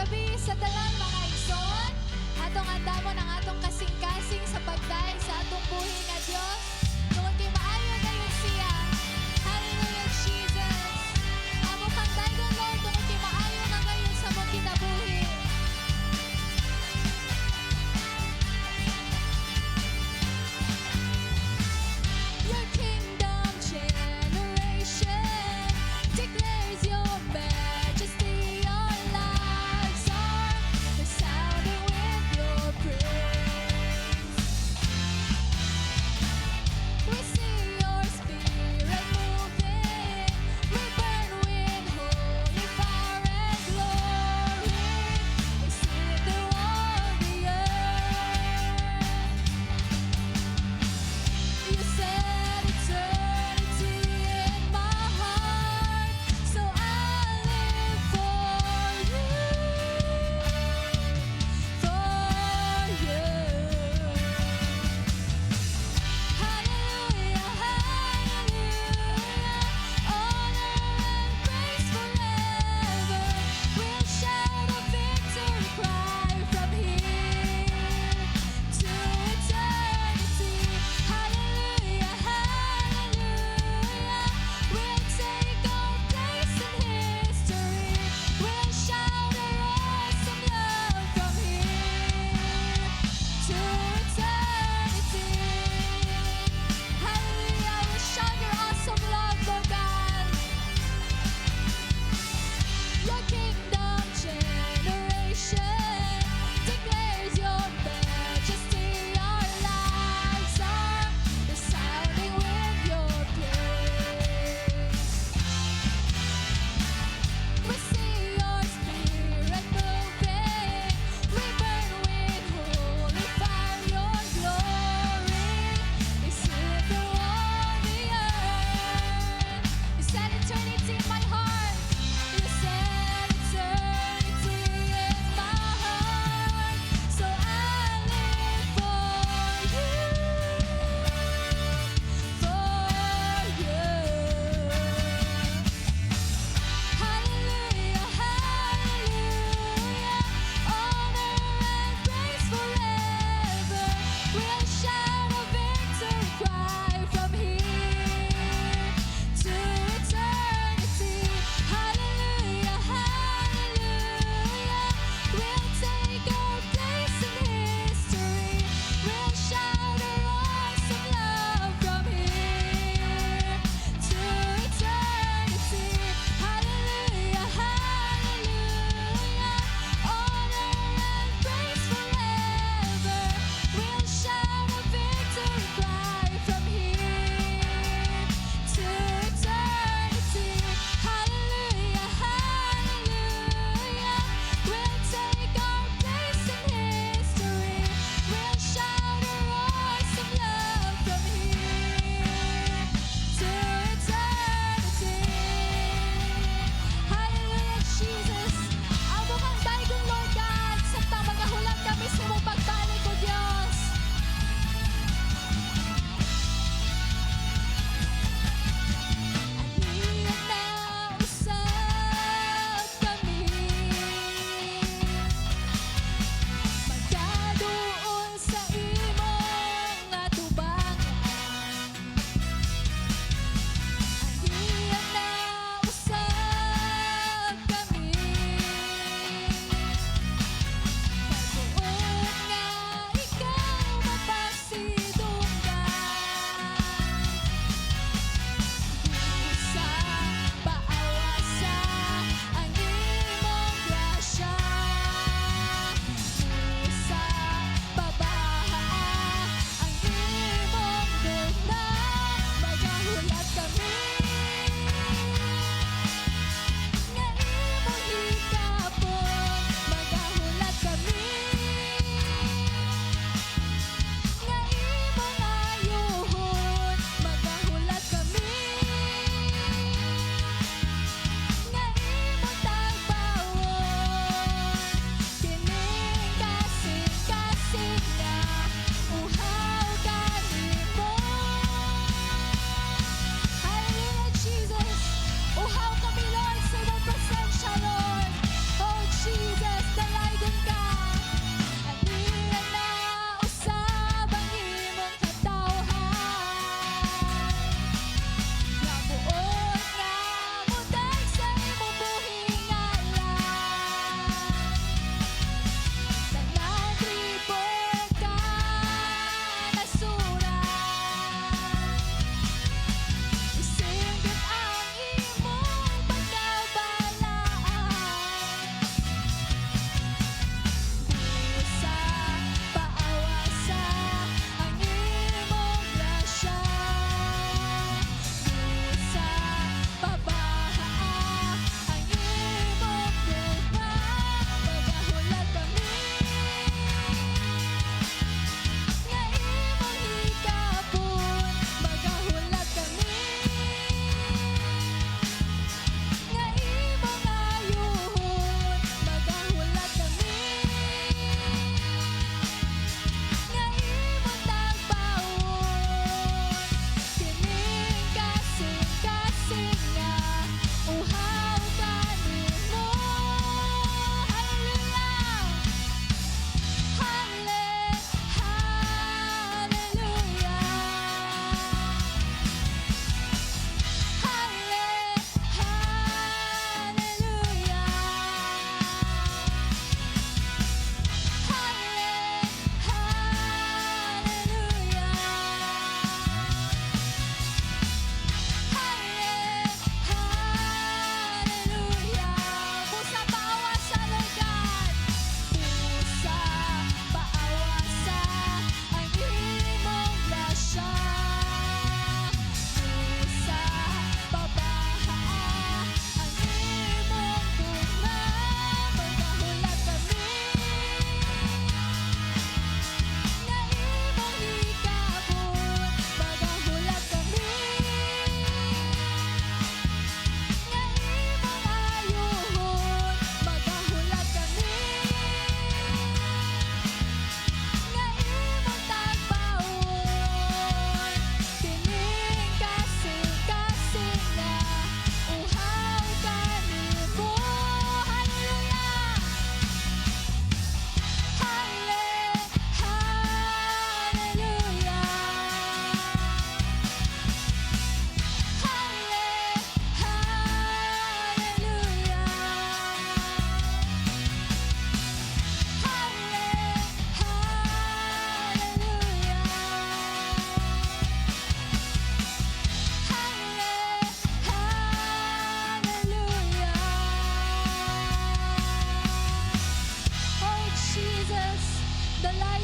gabi sa tanan mga igsoon. Atong andamon ang atong kasing-kasing sa pagdahil sa atong buhi nga Dios. Tungod kay maayo kayo siya. Hallelujah Jesus. Amo pagdaygon Lord tungod kay maayo ka ngayon sa mong kinabuhi. Your kingdom generation declares your majesty. Our lives are resounding with your praise.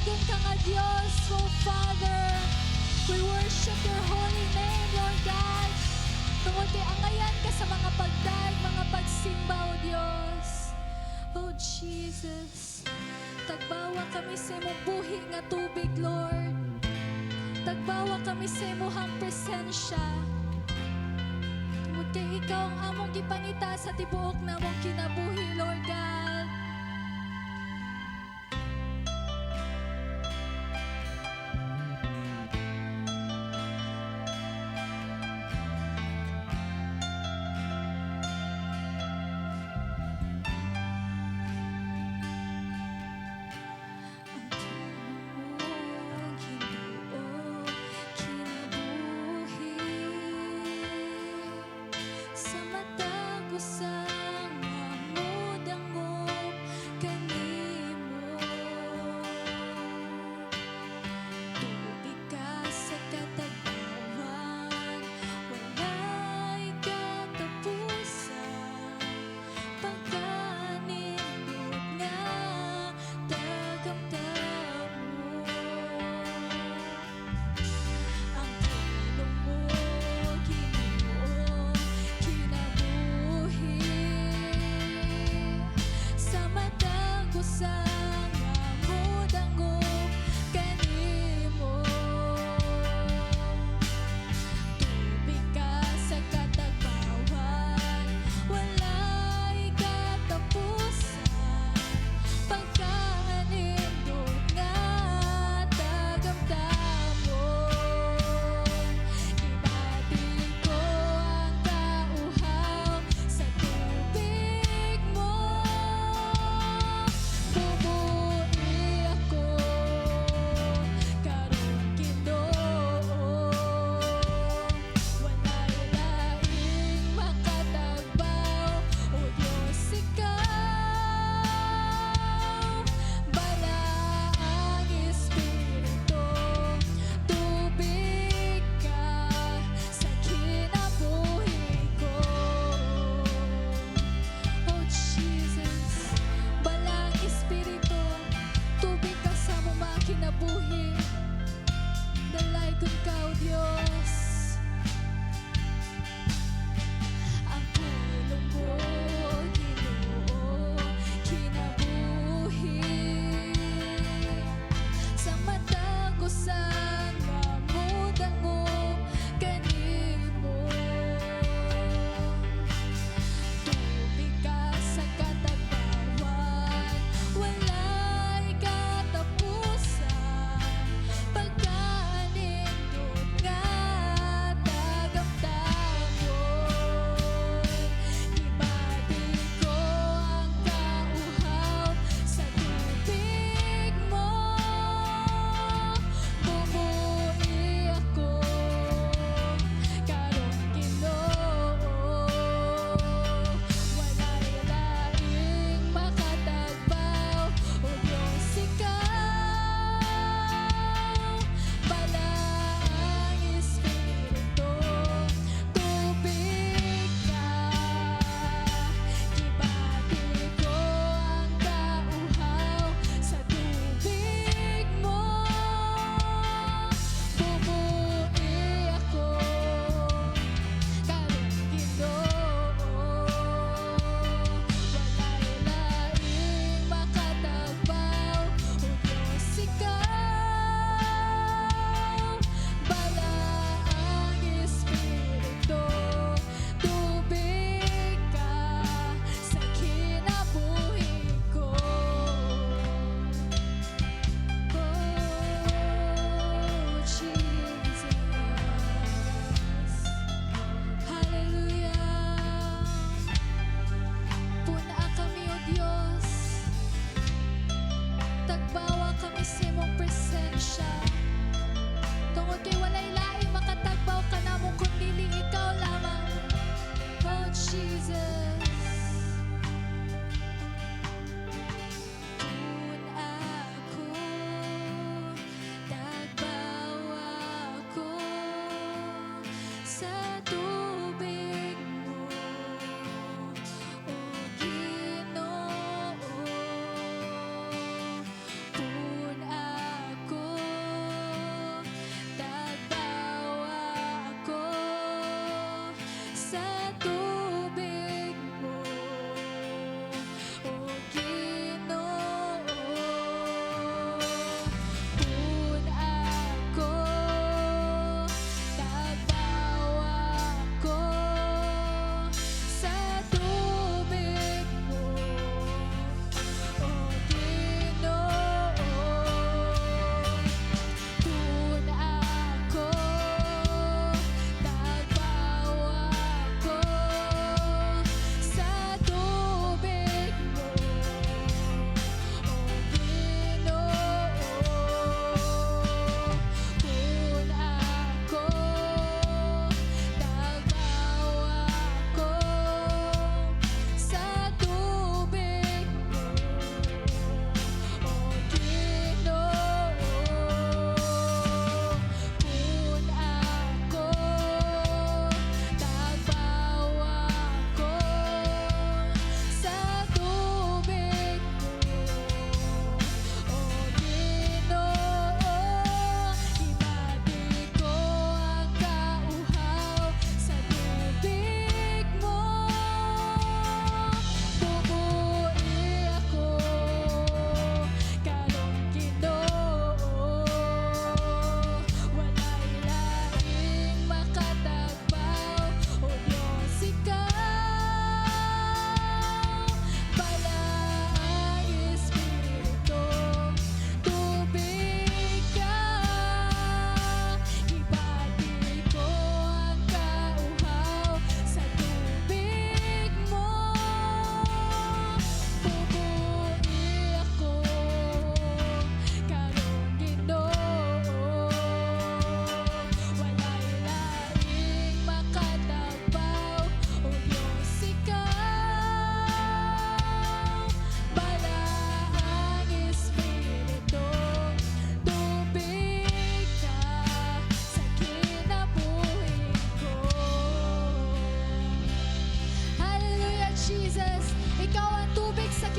Dugong ka nga Diyos, oh Father. We worship your holy name, Lord God. Tungod kay angayan ka sa mga pagdaig, mga pagsimba, O Diyos. Oh Jesus, tagbawa kami sa imong buhi nga tubig, Lord. Tagbawa kami sa imong presensya. Tungod kay ikaw ang among gipangita sa tibuok namong kinabuhi, Lord God. Sa mata ko sa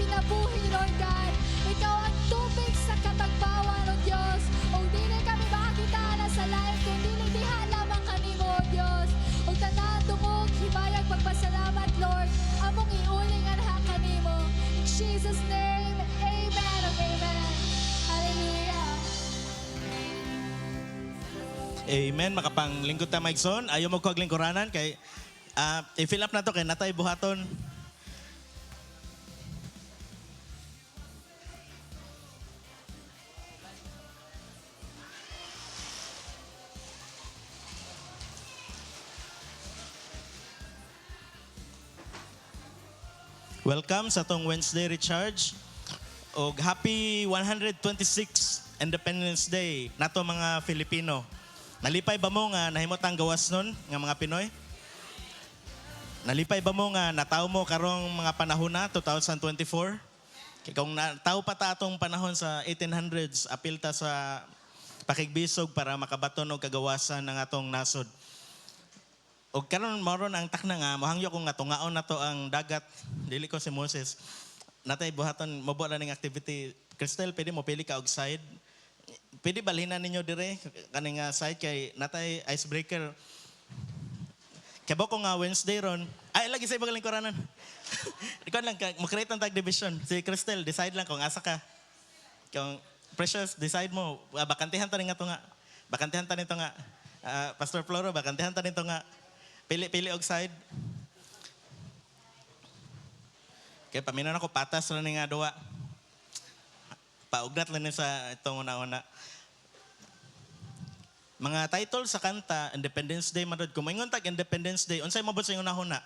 kinabuhi, Lord God. Ikaw ang tubig sa katagbawan, O Diyos. O dili kami makakita na sa lain, kung dili diha lamang kanimo, O Diyos. O tanan tungog, himayag pagpasalamat, Lord. Among iuling anha kanimo. In Jesus' name, amen and amen. Hallelujah. Amen. Makapanglingkod ta Maigson. Ayaw mo ko aglingkuranan kay i-fill up na to kay natay buhaton. Welcome sa tong Wednesday Recharge. Og happy 126 Independence Day nato mga Filipino. Nalipay ba mo nga nahimotang gawas nun nga mga Pinoy? Nalipay ba mo nga nataw mo karong mga panahon na 2024? Kaya kung nataw pa ta atong panahon sa 1800s, apil ta sa pakigbisog para makabaton og kagawasan ng atong nasod. Og karon maron ang takna nga mohangyo kung nga tungaon nato ang dagat, dili ko si Moses. Natay buhaton mobo na ning activity. Crystal, pwede mo pili ka og side. Pwede balhinan ninyo dire kaning side kay natay icebreaker. Kabo ko nga Wednesday ron. Ay lagi sa ibang lingkuranan. Ikaw lang mo-create ang tag division. Si Crystal, decide lang kung asa ka. Kung Precious, decide mo. Bakantihan ta rin nga to nga. Bakantihan ta nito nga. Pastor Floro, bakantihan ta nito nga. Pili og side. Kaya paminan ako patas na nga duwa. Paugnat lang sa itong una-una. Mga title sa kanta, Independence Day madod. Kung maingon tag Independence Day, unsay mabot sa una-una?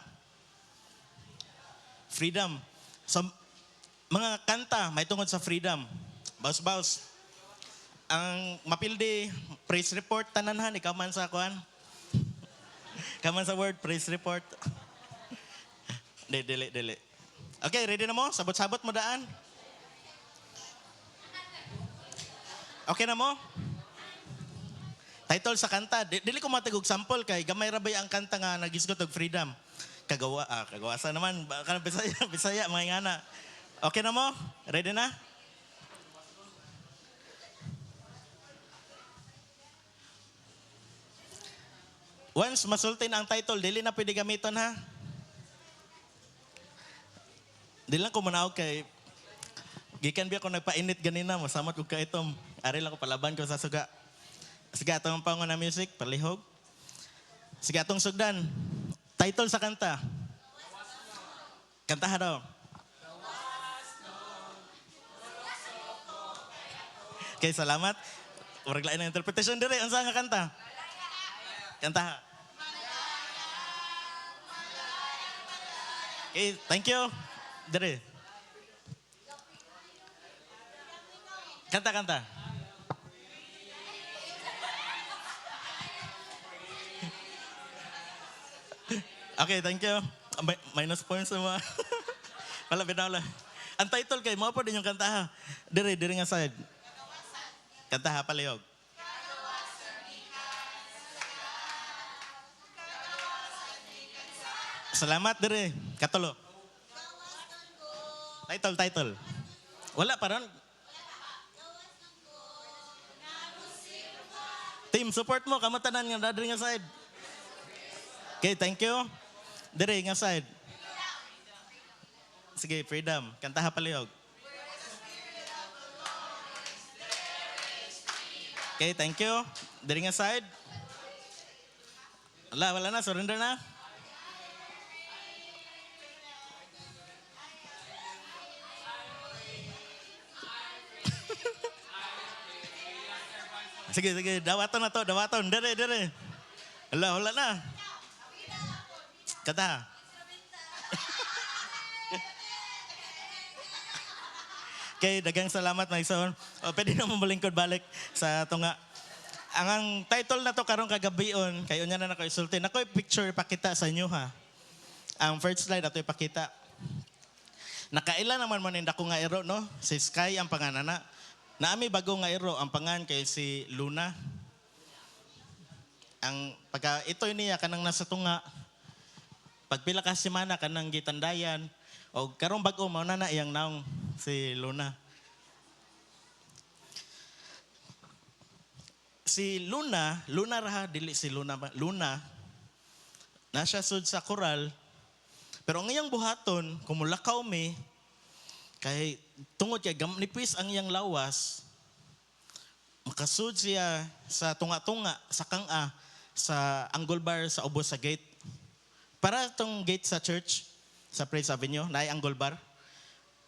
Freedom. So, mga kanta, may tungod sa freedom. Baus-baus. Ang mapildi, praise report, tananhan, ikaw man sa kuan. Kaman sa word, praise report. Dili. Okay, ready na mo? Sabot-sabot mo daan? Okay na mo? Title sa kanta. Dili ko matigog sample kay gamay rabay ang kanta nga nagisgot og freedom. Kagawasa naman. Baka Bisaya, mga ingana. Okay na mo? Ready na? Once masultin ang title, dili na pwede gamiton ha. Dili lang ko manaog kay gikan biya ko nagpainit ganina, masamot ko ka itom. Ari lang ko palaban ko sa suga. Sige atong pangon na music, palihog. Sige atong sugdan. Title sa kanta. Kantahan daw. Okay, salamat. Murag lain ang interpretation dire. Unsa nga kanta? Kanta. Okay, thank you. Dire. Kanta. Okay, thank you. Minus points sama. Wala binawala. Ang title kay mo pa din yung kanta ha. Dire nga side. Kanta ha palihog. Salamat dire. Katulo. Title. Wala pa ron. Team, support mo. Kamatanan nga dire nga side. Okay, thank you. Dire nga side. Sige, freedom. Kantaha palihog. Okay, thank you. Dire nga side. Wala na. Surrender na. Sige. Dawaton na to. Dire. Wala na. Kata. Okay, dagang salamat mga igsoon. Pwede na mo malingkod balik sa tunga. Ang title na to karong kagabion, kayo niya na nako-isulti. Nako'y picture pakita sa inyo ha. Ang first slide ato ipakita. Nakaila naman mo ninda ko nga ero, no? Si Sky ang panganana. Naami bago nga ero, ang pangan kay si Luna. Ang pagka ito niya kanang nasa tunga, pagpila ka semana kanang gitandayan, O karong bag-o mao na iyang naong si Luna. Si Luna raha dili si Luna ba? Luna na siya sud sa koral. Pero ang iyang buhaton kumulakaw mi kay tungod kay nipis ang iyang lawas. Makasud siya sa tunga-tunga sa kang-a sa angle bar sa ubos sa gate. Para tong gate sa church sa Praise Avenue, naay angle bar.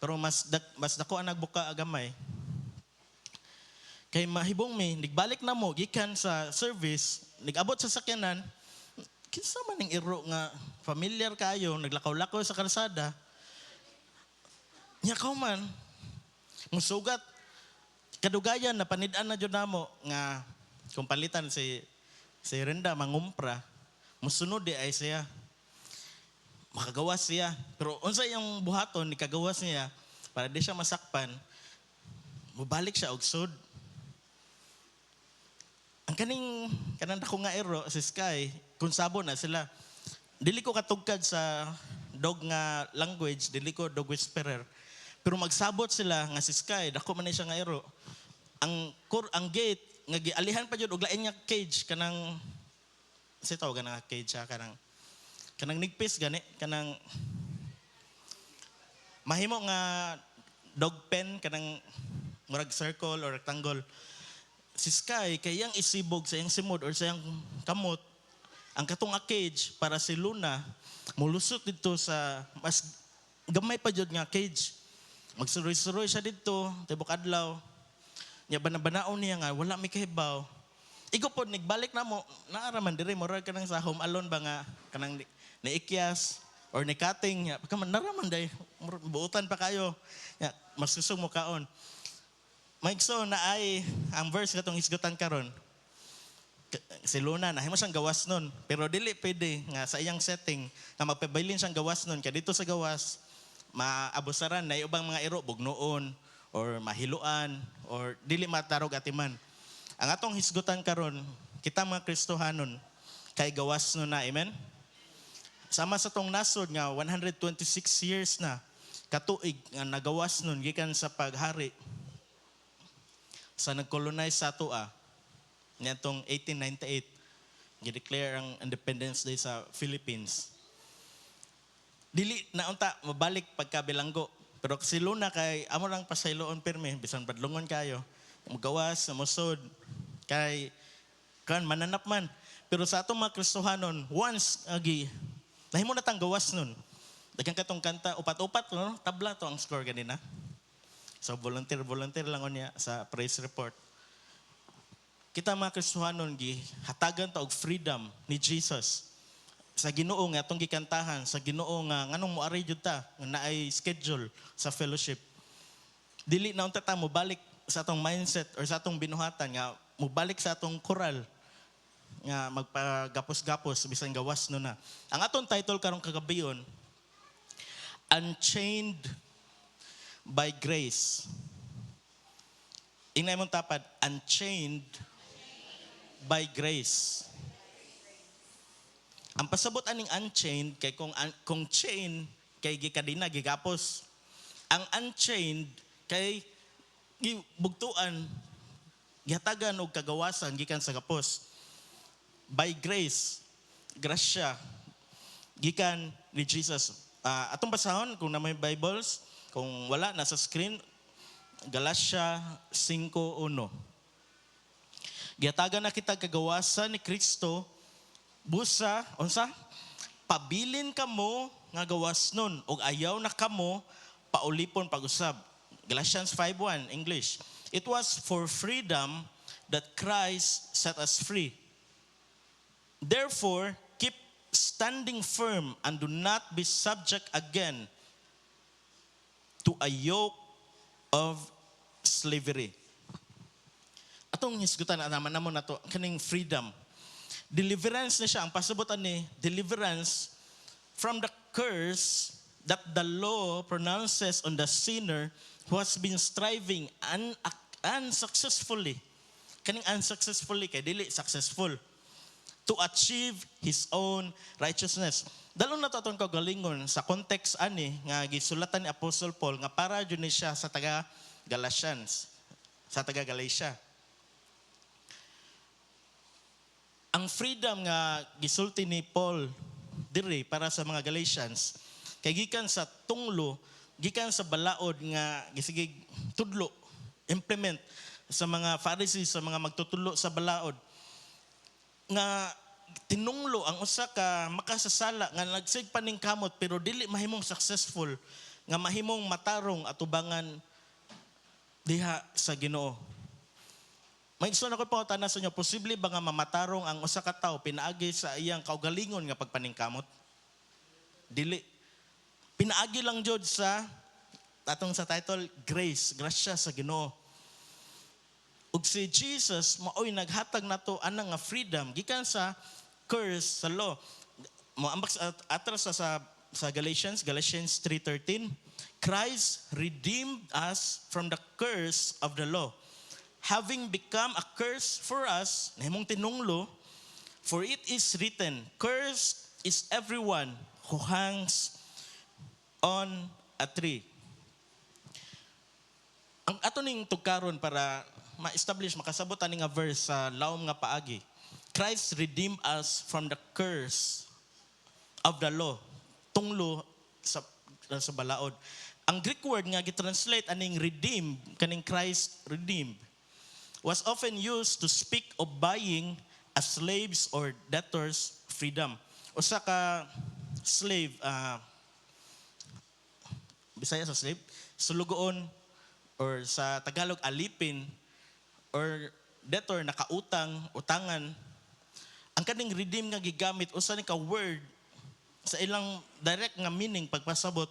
Pero mas dako ang nagbuka agamay. Kay mahibong mi, nigbalik na mo, gikan sa service, nigabot sa sakyanan, kinsa man ning iro nga familiar kayo, naglakaw-lakaw sa kalsada, nya ka man, musugat, kadugayan na panid-an na dyan namo, nga kung palitan si Renda mangumpra, musunod di ay siya, makagawas siya. Pero unsa yung buhaton, nikagawas niya, para di siya masakpan, mubalik siya og sud. Ang kanang dako nga ero si Sky, kung sabo na sila. Dili ko katugkad sa dog nga language, dili ko dog whisperer. Pero magsabot sila nga si Sky, dako man siya nga ero. Ang gate nga gialihan pa jud og lain nga cage kanang sitaw ganang cage siya kanang nigpis gani kanang mahimo nga dog pen kanang murag circle or rectangle. Si Sky, kayang isibog sa iyang simod or sa iyang kamot, ang katong cage para si Luna, mulusot dito sa mas gamay pa jud nga cage. Magsuroy-suroy siya dito, tibok adlaw. Nya banabanaon niya nga, wala may kahibaw. Igo po, nigbalik na mo, naaraman diri, murag ka nang sa home alone ba nga, kanang naikyas, or nikating, pagka man naraman day, buutan pa kayo, masusong mo kaon. Maigso na ay ang verse katong isgutan karon. Si Luna na himo siyang gawas nun, pero dili pwede nga sa iyang setting nga magpabaylin siyang gawas nun kay dito sa gawas maabusaran na ubang mga iro bugnoon or mahiluan or dili matarog atiman. Ang atong hisgutan karon kita mga Kristohanon kay gawas nun na, amen. Sama sa tong nasod nga 126 years na katuig nga nagawas nun gikan sa paghari sa nag-colonize sa ato nitong 1898, gi-declare ang Independence Day sa Philippines. Dili na unta mabalik pagkabilanggo. Pero si Luna kay amo lang pasayloon pirmi bisan padlungon kayo. Magawas sa musod kay kan mananap man. Pero sa atong mga Kristohanon, once agi nahimo na tang gawas nun. Daghang katong kanta upat-upat no, tabla to ang score ganina. So volunteer lang niya sa praise report. Kita mga Kristohanon hatagan ta og freedom ni Jesus. Sa Ginoo nga atong gikantahan, sa Ginoo nga nganong moari jud ta nga naay schedule sa fellowship. Dili na unta ta mo balik sa atong mindset or sa atong binuhatan nga mobalik sa atong koral nga magpagapos-gapos bisan gawas no na. Ang atong title karong kagabiyon, Unchained by Grace. Ingay mong tapad, Unchained by Grace. Ang pasabot aning unchained kay kung chain kay gikadina gigapos. Ang unchained kay gibugtuan gihatagan og kagawasan gikan sa gapos. By grace, grasya gikan ni Jesus. Atong basahon kung na may Bibles, kung wala nasa screen, Galatia 5:1. Gihatagan na kita kagawasan ni Kristo busa unsa? Pabilin kamo nga gawas nun ug ayaw na kamo paulipon pag-usab. Galatians 5:1 English. It was for freedom that Christ set us free. Therefore, keep standing firm and do not be subject again to a yoke of slavery. Atong hisgutan naman namo nato kaning freedom. Deliverance na siya ang pasabutan ni deliverance from the curse that the law pronounces on the sinner who has been striving unsuccessfully. Kaning unsuccessfully kay dili successful to achieve his own righteousness. Dalon na to atong kagalingon sa context ani nga gisulatan ni Apostle Paul nga para jud ni siya sa taga Galatians, sa taga Galatia. Ang freedom nga gisulti ni Paul diri para sa mga Galatians kay gikan sa tunglo, gikan sa balaod nga gisigig tudlo, implement sa mga Pharisees, sa mga magtutulo sa balaod nga tinunglo ang usa ka makasasala nga nagsig paning kamot pero dili mahimong successful nga mahimong matarong atubangan diha sa Ginoo. May gusto na ko pangutana sa inyo, posible ba nga mamatarong ang usa ka tawo pinaagi sa iyang kaugalingon nga pagpaningkamot? Dili. Pinaagi lang jud sa atong sa title grace, grasya sa Ginoo. Ug si Jesus maoy naghatag nato ana nga freedom gikan sa curse sa law. Moambak atras sa Galatians 3:13, Christ redeemed us from the curse of the law, having become a curse for us, nahimong tinunglo, for it is written, cursed is everyone who hangs on a tree. Ang ato ning tugkaron para ma-establish, makasabot ani nga verse sa lawom nga paagi. Christ redeemed us from the curse of the law. Tunglo sa balaod. Ang Greek word nga gitranslate aning redeem, kaning Christ redeemed, was often used to speak of buying a slaves or debtors freedom. Usa ka slave, Bisaya sa slave, sulugoon, or sa Tagalog alipin, or debtor nakautang, utangan. Ang kaning redeem nga gigamit usa ni ka word sa ilang direct nga meaning pagpasabot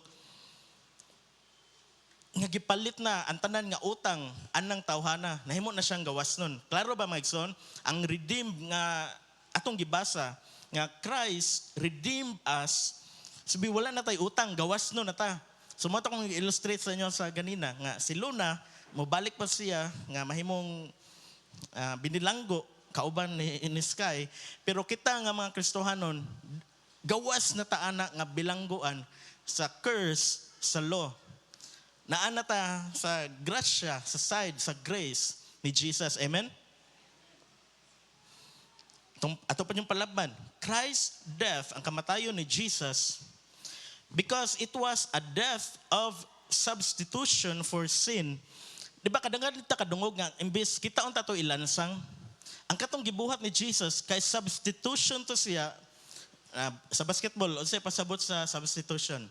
nga gipalit na ang tanan nga utang anang tawhana, nahimo na siyang gawas nun. Klaro ba Maigson? Ang redeem nga atong gibasa nga Christ redeemed us, sabi wala na tay utang, gawas nun na ta. So mo kong illustrate sa inyo sa ganina nga si Luna mobalik pa siya nga mahimong binilanggo kauban ni Sky, pero kita nga mga Kristohanon gawas na taana nga bilangguan sa curse sa law. Naana ta sa grasya, sa side, sa grace ni Jesus. Amen? Ato pa yung palabman. Christ's death, ang kamatayon ni Jesus, because it was a death of substitution for sin. Di ba kadanggan ta kadungog nga, imbis kita unta to ilansang, ang katong gibuhat ni Jesus, kay substitution to siya, sa basketball, o siya pasabot sa substitution.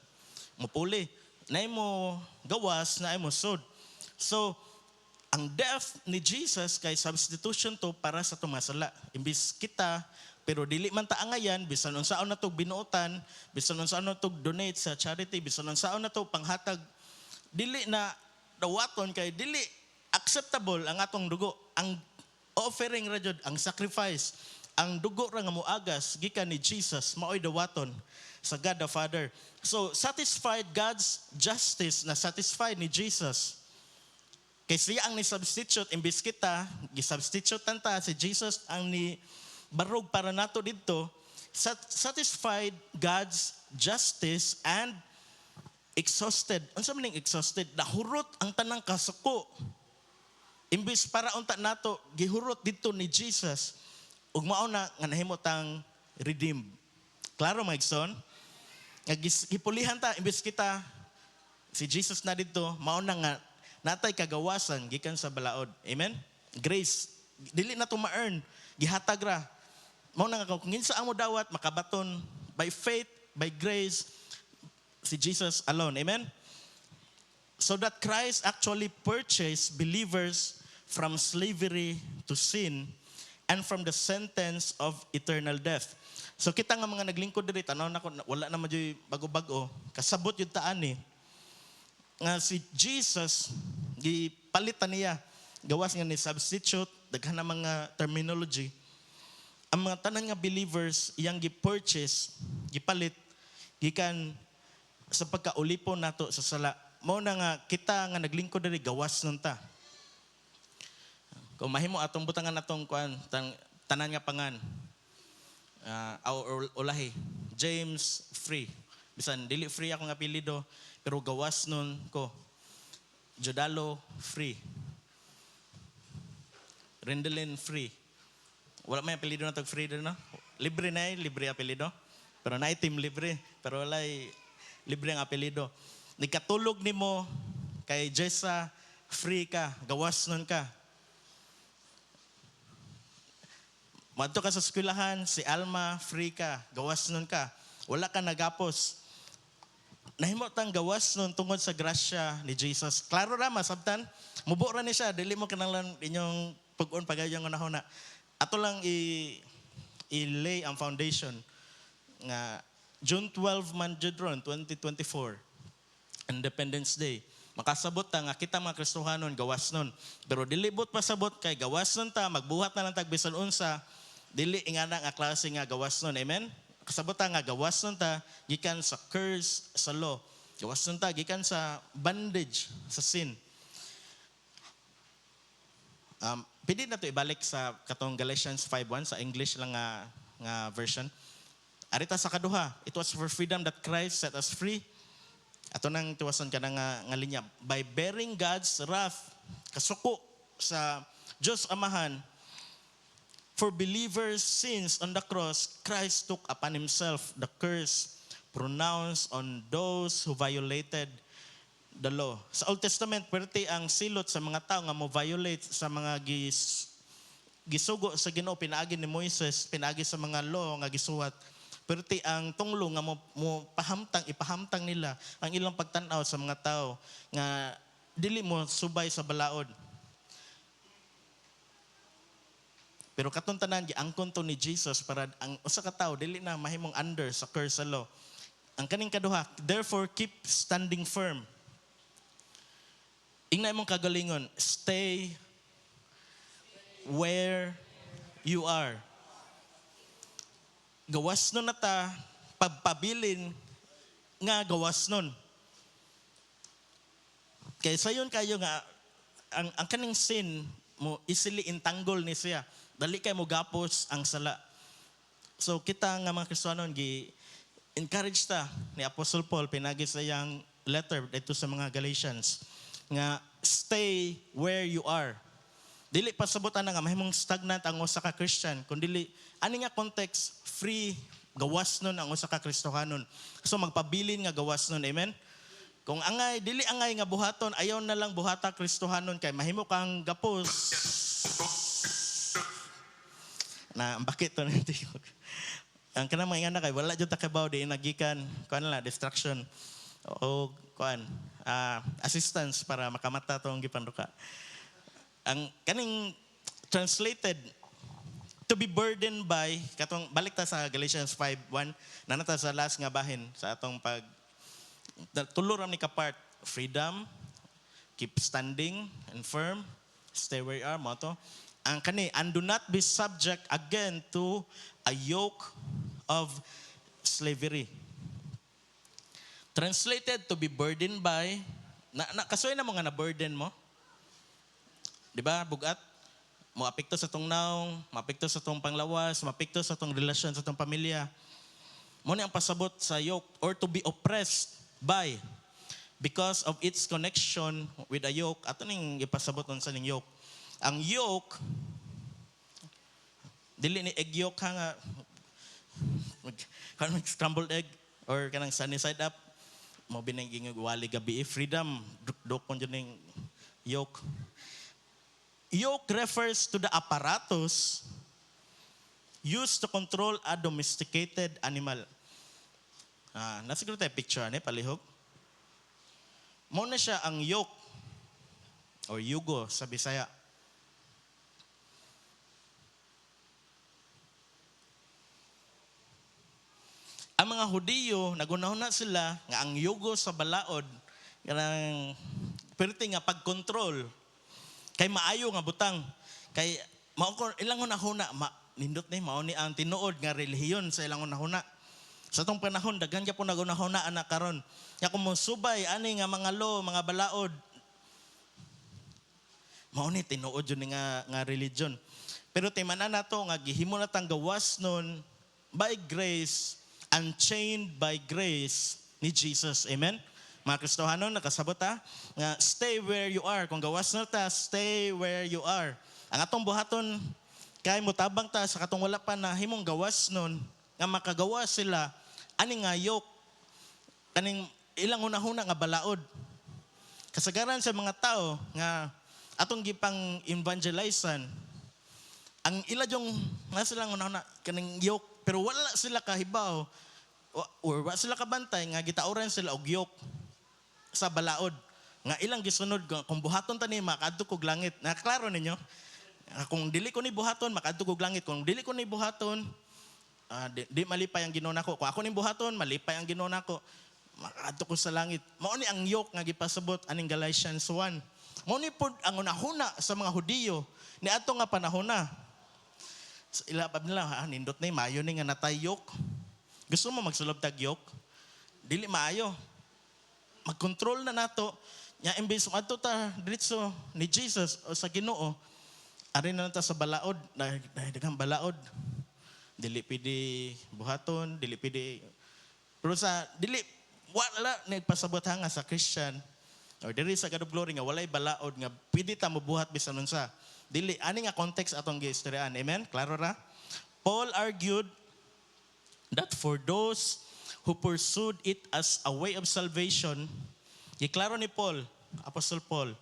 Mupuli. Naay mo gawas, naay mo sud. So, ang death ni Jesus kay substitution to para sa tumasala. Imbis kita, pero dili man ta angayan, bisan unsaon na to binuotan, bisan unsaon na to donate sa charity, bisan unsaon na to panghatag, dili na dawaton kay dili acceptable ang atong dugo. Ang offering ra jud, ang sacrifice, ang dugo ra nga moagas gikan ni Jesus maoy dawaton sa God the Father. So, satisfied God's justice na satisfied ni Jesus. Kay siya ang ni-substitute, imbis kita, gi-substitute ta si Jesus ang ni barog para nato dito, satisfied God's justice and exhausted. Unsa man ning exhausted? Nahurot ang tanang kasuko. Imbis para unta nato gihurot dito ni Jesus, ug mao na nga nahimo tang redeem. Klaro Maigson? Nga gipulihan ta imbis kita si Jesus na dito, mao na nga natay kagawasan gikan sa balaod. Amen? Grace. Dili na to ma-earn. Gihatag ra. Mao na nga kung kinsa amo dawat makabaton by faith, by grace, si Jesus alone. Amen? So that Christ actually purchased believers from slavery to sin and from the sentence of eternal death. So kita nga mga naglingkod diri, tanaw na ko, wala na madyoy bago-bago. Kasabot yung taan eh. Nga si Jesus, gipalitan niya, gawas nga ni substitute, daghan na mga terminology. Ang mga tanan nga believers, iyang gipurchase, gipalit, gikan sa pagkaulipon nato sa sala. Mao na nga kita nga naglingkod diri gawas nun ta. Kung mahimo atong butangan atong kuan tanan nga pangan, ulahi, James Free. Bisan dili free akong apelyido, pero gawas nun ko. Jodalo Free. Rendelin Free. Wala may apelyido na tag free din, no? Libre na libre apelyido. Pero na team libre, pero wala libre ang apelyido. Nagkatulog nimo kay Jessa Free ka, gawas nun ka. Madto ka sa eskwelahan, si Alma Free ka, gawas nun ka. Wala ka nagapos. Nahimo tang gawas nun tungod sa grasya ni Jesus. Klaro ra masabtan, mubo ra ni siya, dili mo kinahanglan inyong pag-on pagayong unahon na. Ato lang i-lay ang foundation nga June 12 man jud ron 2024 Independence Day. Makasabot ta nga kita mga Kristohanon gawas nun. Pero dili bot pasabot kay gawas nun ta, magbuhat na lang tag bisan unsa, dili ingana nga klase nga gawas nun. Amen? Kasabot ta nga gawas nun ta gikan sa curse sa law. Gawas nun ta gikan sa bondage sa sin. Pwede na to ibalik sa katong Galatians 5:1 sa English lang nga version. Arita sa kaduha, it was for freedom that Christ set us free. Ato nang tiwason ka na nga linya. By bearing God's wrath, kasuko sa Diyos Amahan, for believers' sins on the cross, Christ took upon himself the curse pronounced on those who violated the law. Sa Old Testament, pwerte ang silot sa mga tao nga mo violate sa mga gisugo sa Ginoo pinaagi ni Moises, pinaagi sa mga law nga gisuwat. Pwerte ang tunglo nga mo ipahamtang nila ang ilang pagtanaw sa mga tao nga dili mo subay sa balaod. Pero katong tanan giangkon to ni Jesus para ang usa ka tawo dili na mahimong under sa curse sa law. Ang kaning kaduha, therefore keep standing firm. Ingna imong kagalingon, stay where you are. Gawas nun na ta, pagpabilin nga gawas nun. Kaya sayon kayo nga, ang kaning sin mo easily entangle ni siya. Dali kay mo gapos ang sala. So kita nga mga Kristohanon encourage ta ni Apostle Paul pinagi sa iyang letter dito sa mga Galatians nga stay where you are. Dili pasabutan na nga mahimong stagnant ang usa ka Christian kundi ani nga context free gawas nun ang usa ka Kristohanon. So magpabilin nga gawas nun, amen. Kung angay dili angay nga buhaton, ayaw na lang buhata Kristohanon kay mahimo kang gapos. Na bakit to nanti ang kanang mga ingana kay wala jud ta kabaw di nagikan kuan la distraction o kuan assistance para makamata tong gipanduka. Ang kaning translated to be burdened by katong balik ta sa Galatians 5:1 nanata sa last nga bahin sa atong pag tulo ra ni ka part freedom, keep standing and firm, stay where you are mo to. Ang kani, and do not be subject again to a yoke of slavery. Translated to be burdened by, kasoy na mga na-burden mo. Di ba, bugat? Maapekto sa tong naong, maapekto sa tong panglawas, maapekto sa tong relasyon sa tong pamilya. Muna ang pasabot sa yoke, or to be oppressed by, because of its connection with a yoke. Ato ning ipasabot nun sa ning yoke. Ang yoke, dili ni egg yolk ha nga, kanang scrambled egg, or kanang sunny side up, mo biniging wali gabi, freedom, dokon dyan yung yoke. Yoke refers to the apparatus used to control a domesticated animal. Nasiguro tayo picture, palihog. Muna siya ang yoke, or yugo sa Bisaya. Ang mga Hudiyo, nagunahuna sila nga ang yugo sa balaod, kanang pwerte nga pag-control, kay maayo nga butang, kay ilang hunahuna, nindot ni, mao ni ang tinuod nga relihiyon sa ilang hunahuna. Sa itong panahon, daghan niya po nagunahuna anak karon. Kaya kung musubay, ani nga mga law, mga balaod, mao ni tinuod yun nga religion. Pero timanan na to, nga gihimo na tang gawas nun, by grace, unchained by grace ni Jesus. Amen? Mga Kristohanon, nakasabot ta? Nga, stay where you are. Kung gawas na ta, stay where you are. Ang atong buhaton, kay mutabang ta sa katong wala pa na himong gawas nun, nga makagawa sila, ani nga yoke, kaning ilang hunahuna nga balaod. Kasagaran sa mga tao, nga atong gipang evangelizean, ang ila yung nga silang una kaning yoke, pero wala sila kahibaw or wala sila kabantay nga gitauran sila og yoke sa balaod nga ilang gisunod kung buhaton ta ni makadto kog langit. Naklaro ninyo? Kung dili ko ni buhaton makadto kog langit. Kung dili ko ni buhaton di malipay ang Ginoo nako. Kung ako ni buhaton malipay ang Ginoo nako. Makadto ko sa langit. Mao ni ang yoke nga gipasabot aning Galatians 1. Mao ni pod ang unahuna sa mga Hudiyo ni ato nga panahon na. Ilapab nila, nindot na maayo ni nga natay yoke. Gusto mo magsulod tag yoke? Dili maayo. Mag-control na nato. Nya imbes adto ta diretso ni Jesus o sa Ginoo. Ari na ta sa balaod, daghang balaod. Dili pidi buhaton, dili pidi. Pero sa dili wala nagpasabot hanga sa Christian or diri sa God of Glory nga walay balaod nga pwede ta mobuhat bisan unsa. Dili ani nga context atong giistoryahan. Amen? Klaro ra? Paul argued that for those who pursued it as a way of salvation, giklaro ni Paul, Apostle Paul,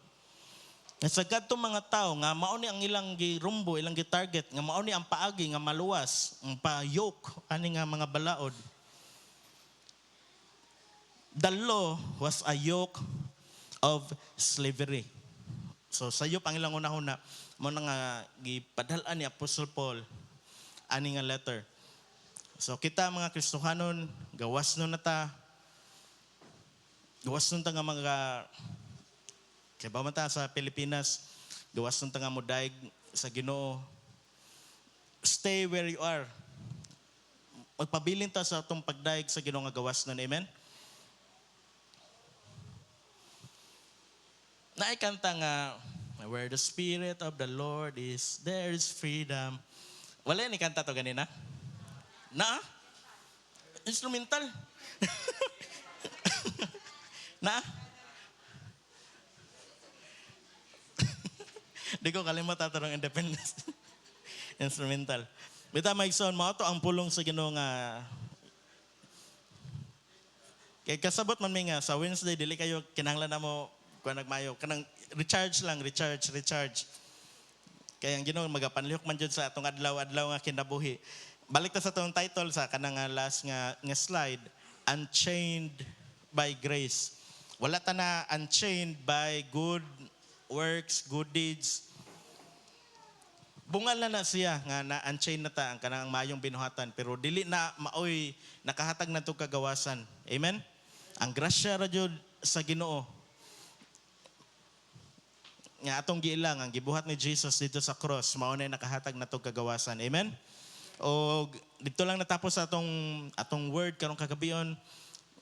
nga sa kadtong mga tao nga mao ni ang ilang girumbo, ilang gitarget, nga mao ni ang paagi nga maluwas, ang pa-yoke ani nga mga balaod. The law was a yoke of slavery. So sayop ang ilang una-una mo na nga gipadal-an ni Apostle Paul ani nga letter. So kita mga Kristohanon, gawas nun na ta. Gawas nun ta nga mga kaya ba man ta sa Pilipinas, gawas nun ta nga modaig sa Ginoo. Stay where you are. Magpabilin ta sa atong pagdaig sa Ginoo nga gawas nun. Amen? Naikanta nga, where the Spirit of the Lord is, there is freedom. Wala ni kanta to ganina? Na? Instrumental. Na? Di ko kalimot ato ng Independence. Instrumental. Bita maigsoon mo, ito ang pulong sa Ginoo nga kay kasabot man mi nga sa Wednesday dili kayo kinahanglan na mo kuan nagmayo kanang recharge. Kaya ang Ginoo magapanlihok man jud sa atong adlaw-adlaw nga kinabuhi. Balik ta sa atong title sa kanang last nga slide, Unchained by Grace. Wala ta na unchained by good works, good deeds. Bungal na siya nga na unchained na ta ang kanang mayong binuhatan pero dili na maoy nakahatag na to kagawasan. Amen. Ang grasya ra jud sa Ginoo nga atong giilang ang gibuhat ni Jesus dito sa cross mao na nakahatag na tong kagawasan. Amen. O dito lang natapos sa atong word karong kagabion.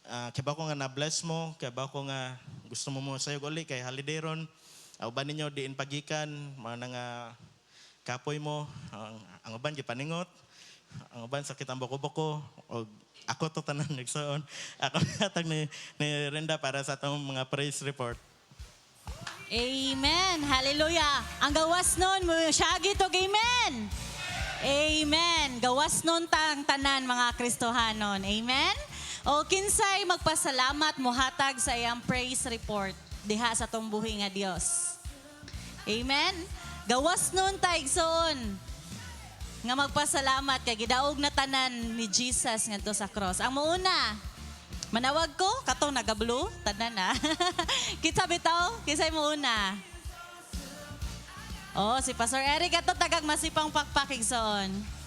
Kaya ba ko nga na-bless mo, kaya ba ko nga gusto mo sayog uli kay holiday ron. Uban ninyo diin pagikan, mga nga kapoy mo, ang uban gipaningot, ang uban sakit ang boko-boko, o ako to tanan nagsoon. Ako natag ni Renda para sa atong mga praise report. Amen. Hallelujah. Ang gawas nun, syagi to, amen. Amen. Gawas nun tang tanan mga Kristohanon. Amen. O kinsay magpasalamat mohatag sa iyang praise report diha sa tong buhi nga Dios. Amen. Gawas nun taigsoon nga magpasalamat kay gidaog na tanan ni Jesus ngadto sa cross. Ang mauna, manawag ko katong nagablo tanan na. Kitsa bitaw, kisay mauna. Oh, si Pastor Eric ato tagag masipang pakpakigsoon.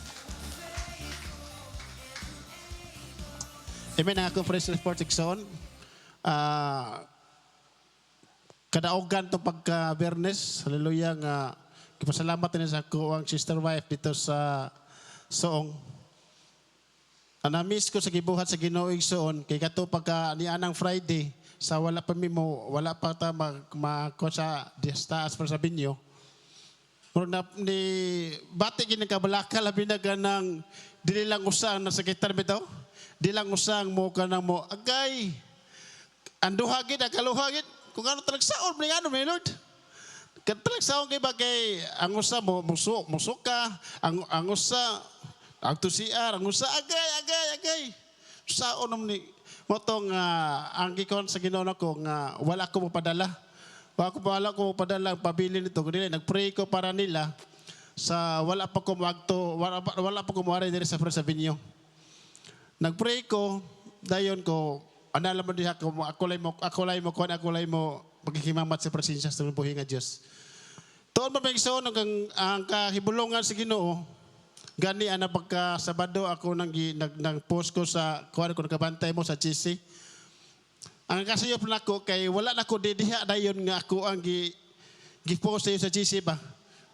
Amen ang akong praise report, Ikson. Kadaogan to pagka-Bernes. Hallelujah nga. Kipasalamat din sa ako ang sister wife dito sa Soong. Na-miss ko sa gibuhat sa Ginoo Igsoon. Kay kato pagka ni Anang Friday, sa wala pa mo, wala pa ta magko sa distaas para sa binyo. Pero ni bati ginang kabalaka labi na ganang dili lang usa na sa gitar bitaw. di lang usang mo ka na mo, agay, anduhagid, akaluhagid, kung ano talagang saon, may ano, may Lord. Talagang saon kay ba kay, ang usa mo, musok ka, ang usa, ang tusiar, ang usa, agay. Saon naman ni, mo tong, ang gikon sa Ginoo ko, nga wala ko mo padala. Wala ko mo padala ang pabili nito, kundi nagpray ko para nila, sa wala pa ko magto, wala pa ko mawari diri sa Prince Avenue. Nagpray ko, dayon ko, anala mo diha ko, ako lay mo, pagkikimamat sa presensya sa buhay nga Diyos. Tuon pa may igsoon, ang kahibulungan sa Ginoo, gani ana pagka Sabado ako nang post ko sa kuan ko nakabantay mo sa GC. Ang kasayop na ko kay wala na ko didiha dayon nga ako ang gi-post sa GC ba.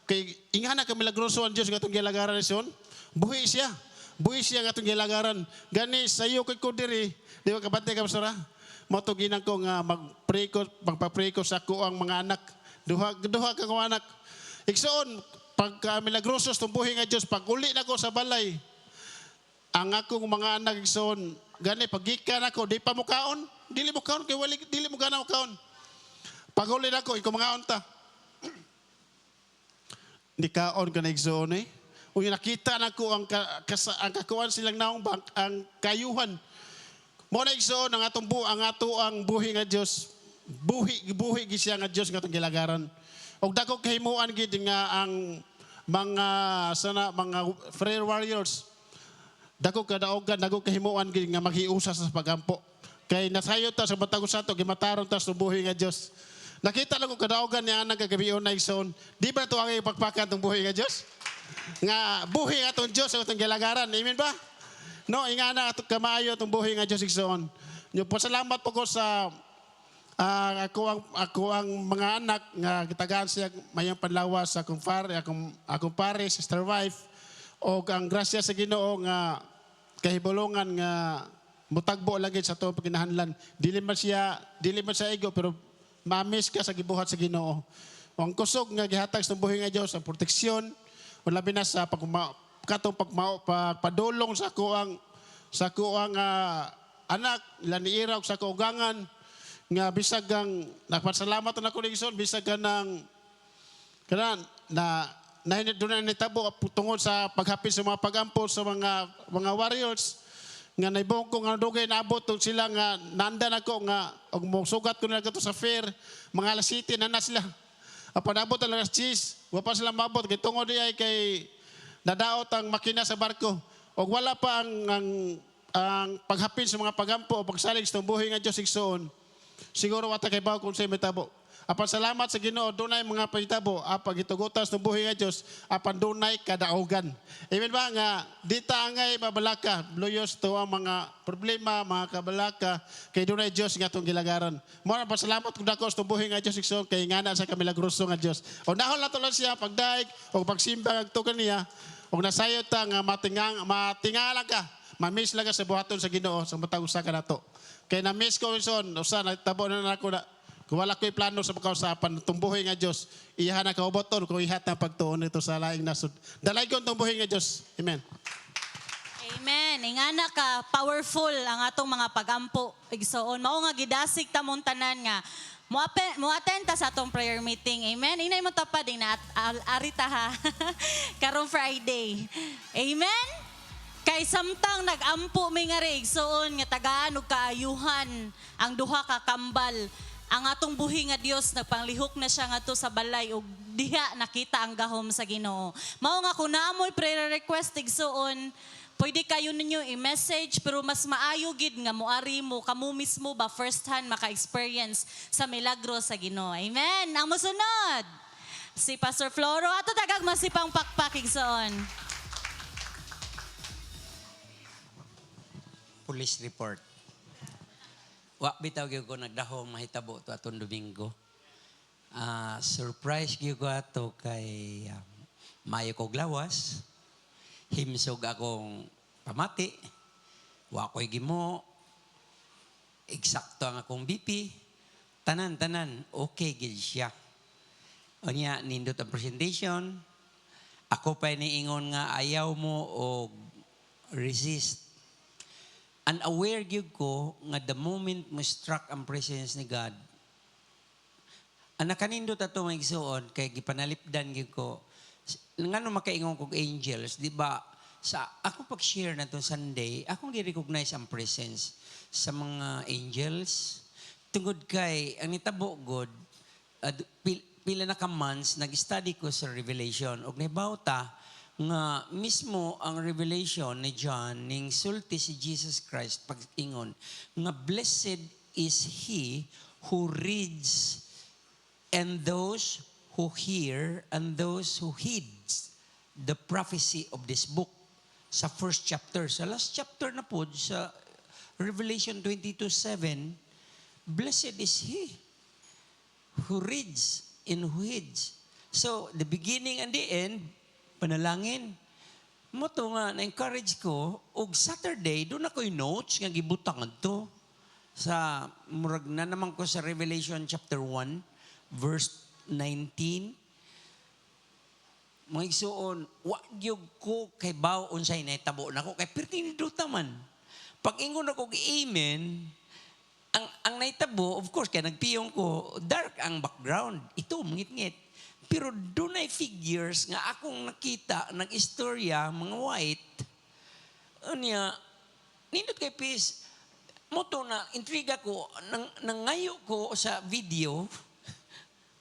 Kay ingana ka milagroso ang Dios gatong gilagaran ni son. Buhi siya nga itong gilagaran. Gani, sayo kay ko diri, di ba kabantay ka masara? Matuginan ko nga magpapray ko sa ko ang mga anak. Duha ka kong anak. Iksoon, pagka milagrosos itong buhi nga Diyos, pag uli na ko sa balay, ang akong mga anak, iksoon, gani, paggikan ako, di pa mo kaon, dili mo kaon, kay wali, dili mo gana mo kaon. Pag uli na ko, ikaw mga onta. Di kaon ka na iksoon eh. Kung nakita na ko ang kakuan silang naong ang kayuhan. Mo na igsoon ang atong ang buhi nga Dios. Buhi gi siya nga Dios nga atong gilagaran. Og dako kahimuan gid nga ang mga prayer warriors. Dako kadaogan, dako kahimuan gid nga maghiusa sa pagampo. Kay nasayo ta sa batag usato gimataron ta sa buhi nga Dios. Nakita lang ko kadaogan ni anang kagabion na igsoon. Di ba to ang ipagpakan tong buhi nga Dios? Nga buhi nga itong Diyos itong gilagaran. Amen ba? No, ingana itong kamaayo itong buhi nga Diyos igsoon. Pasalamat po ko sa ako ang mga anak nga kitagaan siya mayang panlawas sa akong pare, sister wife, o ang grasya sa Ginoo nga kahibulungan nga mutagbo lagi sa itong pagkinahanlan. Dili man siya ego, pero mamis ka sa gibuhat sa Ginoo. O ang kusog nga gihatag sa buhi nga Diyos, ang proteksyon, o labi na sa pagpadulong sa kuang anak, laniira o sa kaugangan, nga bisag ang nagpasalamat na ako ng bisag ka ng doon na nitabo tungod sa paghapit sa mga pagampo sa mga warriors, nga naibong ko nga dugay naabot sila nga nandan ako nga og sugat ko na sa fair mga alas 7 na sila. Apan abot talaga cheese. Wa pa sila mabot kay tungod di ay kay nadaot ang makina sa barko. Og wala pa ang paghapin sa mga pagampo o pagsalig sa buhi nga Dios igsoon. Siguro wata kay bawo kung sa metabo. Apan salamat sa Ginoo dunay mga pahitabo apang gitugutas ng buhi nga Dios apan dunay kadaogan. Amen ba nga dita angay mabalaka luyos to ang mga problema mga kabalaka kay dunay Dios nga atong gilagaran. Mo na pasalamat kung dako sa buhi nga Dios igsoon kay ngana sa kamilagroso nga Dios. O nahon nato lang siya pagdaig o pagsimba agto kaniya o nasayot ta nga matingala ka. Mamiss lang ka sa buhaton sa Ginoo sa matag usa ka nato. Kay na miss ko son usa nagtabo na nako na kung wala ko'y plano sa pagkausapan, tumbuhay nga Diyos, iyahan na kauboton kung ihat na pagtuon ito sa laing nasod. Dalay ko tumbuhay nga Diyos. Amen. Amen. Ingana ka, powerful ang atong mga pagampo. Igsoon, mao nga gidasig ta mong tanan nga, muattend ta sa atong prayer meeting. Amen. Inay mo tapad, arita ha. Karong Friday. Amen. Kay samtang nag-ampo may nga igsoon nga tagaan og kaayuhan ang duha ka kambal. Ang atong buhi nga Dios nagpanglihok na siya nga to sa balay ug diha nakita ang gahom sa Ginoo. Mao nga kun naamoy prayer request igsoon, pwede kayo ninyo i-message pero mas maayo gid nga moari mo kamo mismo ba first hand maka-experience sa milagro sa Ginoo. Amen. Ang mosunod si Pastor Floro ato dagag masipang pakpak igsoon. Police report. Wa bitaw gyud ko nagdahong mahitabo to atong Domingo. Surprise gyud ko ato kay mayo kog lawas. Himsog akong pamati. Wa ko'y gimo. Eksakto ang akong BP. Tanan okay gid siya. Unya nindot ang presentation. Ako pa niingon nga ayaw mo og resist. unaware gyud ko nga the moment mo struck ang presence ni God, ang nakanindot ato mga igsoon, kay gipanalipdan gyud ko, ngano makaingon kog angels, di ba? Sa ako pag-share na to Sunday, akong gi-recognize ang presence sa mga angels. Tungod kay, ang nitabo god, pila na ka months, nag-study ko sa Revelation. Og nahibawta nga mismo ang Revelation ni John, ning sulti si Jesus Christ, pag-ingon, nga blessed is he who reads and those who hear and those who heeds the prophecy of this book. Sa first chapter, sa last chapter na po, sa Revelation 22:7, blessed is he who reads and who heeds. So, the beginning and the end, panalangin. Mo to nga, na-encourage ko, og Saturday, doon ako'y notes nga gibutang to. Sa, murag na naman ko sa Revelation chapter 1, verse 19. Mga igsuon, wag gyud ko kay bawon say nahitabo nako kay pertiniduta man. Pag ingon ako amen, ang nahitabo, of course, kaya nagpiyong ko, dark ang background. Ito, mangit-ngit. Pero doon ay figures nga akong nakita, nag-istorya, mga white. Anya, nindot kay Pis, moto na, intriga ko, nangayo ko sa video,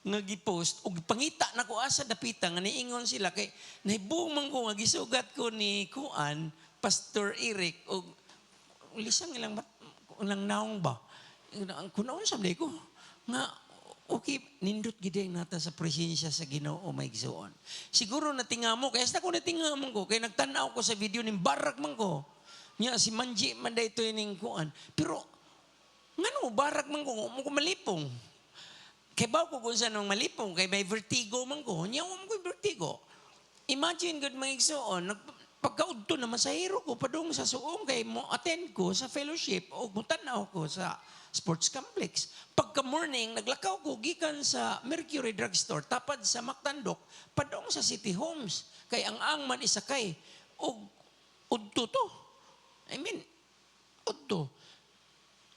nga gipost ug pangita na ko asa dapita nga niingon sila kay nahibuong man ko nga gisugat ko ni Kuan Pastor Eric og lisang ilang naong ba kunaon sa ko nga okay nindot gid nata sa presensya sa Ginoo may igsoon siguro natingamo kay hasta ko natingamo ko kay nagtan-aw ko sa video ning barak man ko nya si Manji man daytoy ning Kuan pero ngano barak man ko mo malipong. Kay baw ko kung saan nang malipong, kay may vertigo man ko, niya ko vertigo. Imagine good mga igsoon, pagkaudto na masahiro ko, padung sa suong, kay mo attend ko sa fellowship, o mutanaw ko sa sports complex. Pagka morning, naglakaw ko, gikan sa Mercury Drugstore, tapad sa Mactandok, padung sa City Homes. Kay ang man isakay, o udto to. I mean, udto.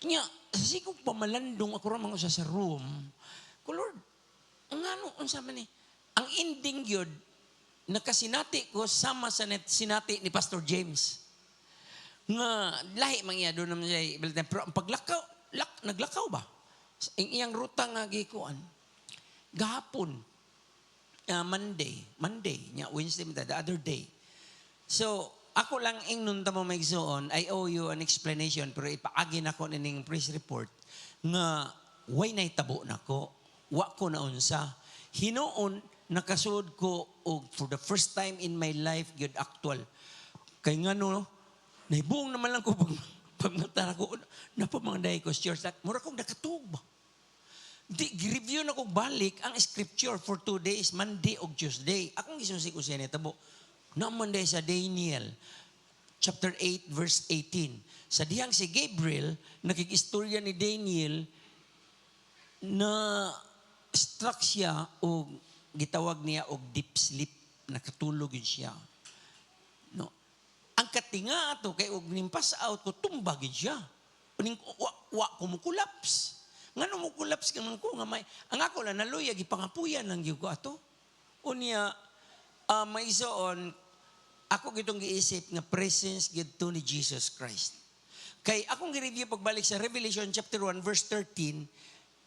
Nya, sa sigong pamalandong ako ramang sa room, ko Lord, ang ano, ang sama ni, ang ending yun, nakasinati ko sama sa sinati ni Pastor James. Nga, lahi mangya doon naman siya, pero ang paglakaw, naglakaw ba? Ang iyang ruta nga gikuan, gahapon, Monday, Wednesday, the other day. So, ako lang ingnon tamo maigsoon, I owe you an explanation, pero ipaagi na ko nining press report, nga, way na itabo na ko, wa ko na unsa. Hinoon, nakasuod ko og for the first time in my life, good actual. Kay nga no, nahibuong naman lang ko pag matara ko, napamanday ko church, mura kong nakatug ba? Di, review na ko balik ang scripture for 2 days, Monday o Tuesday. Akong gisusi ko siya nitabo. Na Monday sa Daniel, chapter 8, verse 18. Sa dihang si Gabriel, nakikistorya ni Daniel, na struck siya o gitawag niya og deep sleep, nakatulog yun siya. No. Ang katinga ato kay og nimpas out ko tumbagid siya. Uning wa kumukulaps. Ngano mo kulaps man ko nga may ang ako lang naluya gipangapuyan lang gyud ko ato. Unya maisoon ako gitong giisip nga presence gid to ni Jesus Christ. Kay akong gi-review pagbalik sa Revelation chapter 1 verse 13,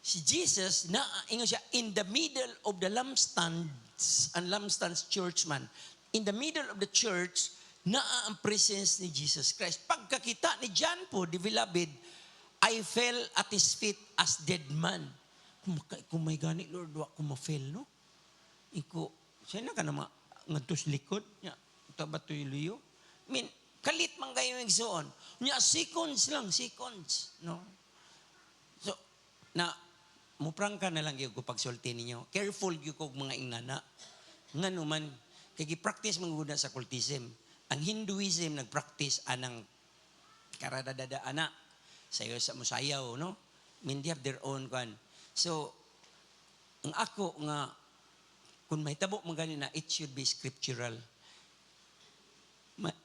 si Jesus, ingon siya, in the middle of the lampstands, and lampstands churchman, in the middle of the church, ang presence ni Jesus Christ. Pagkakita ni John po, the beloved, I fell at His feet as dead man. Kung may gani, Lord, wa ko ma-fail, no? Iko, siya na ka na ngadtos likod, niya, tabat to iliyo. I mean, kalit man kayo yung igsoon. Niya, seconds lang, no? So, muprang ka na lang yung pagsulti ninyo. Careful yung mga ingana. Nga naman, kaya practice mga sa cultism. Ang Hinduism nag-practice anang karadadada ana. Sayo sa musayaw, no? I mean, they have their own kan. So, ang ako nga, kung mahitabo mga ganina, it should be scriptural.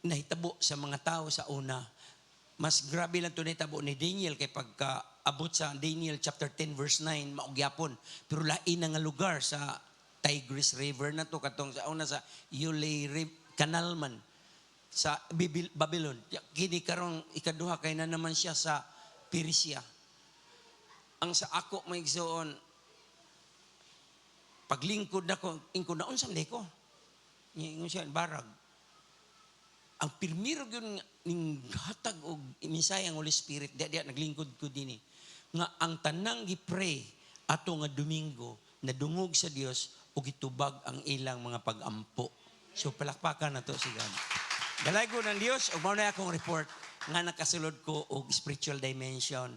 Nahitabo sa mga tao sa una, mas grabe lang ito tabo ni Daniel kay pagka abot sa Daniel chapter 10 verse 9 maugyapon. Pero lain na nga lugar sa Tigris River na to katong sa una sa Canal man sa Babylon. Kini karong ikaduha kay na naman siya sa Persia. Ang sa ako may igsoon paglingkod nako ingkod na unsam day ko. Ingon siya barag. Ang pirmiro gyud ning hatag og misaya ang Holy Spirit dia naglingkod ko dinhi nga ang tanang gipray ato nga Domingo nadungog sa Dios ug gitubag ang ilang mga pag-ampo. So palakpakan nato si God. Dalaygo ng Dios ug mao na akong report nga nakasulod ko og spiritual dimension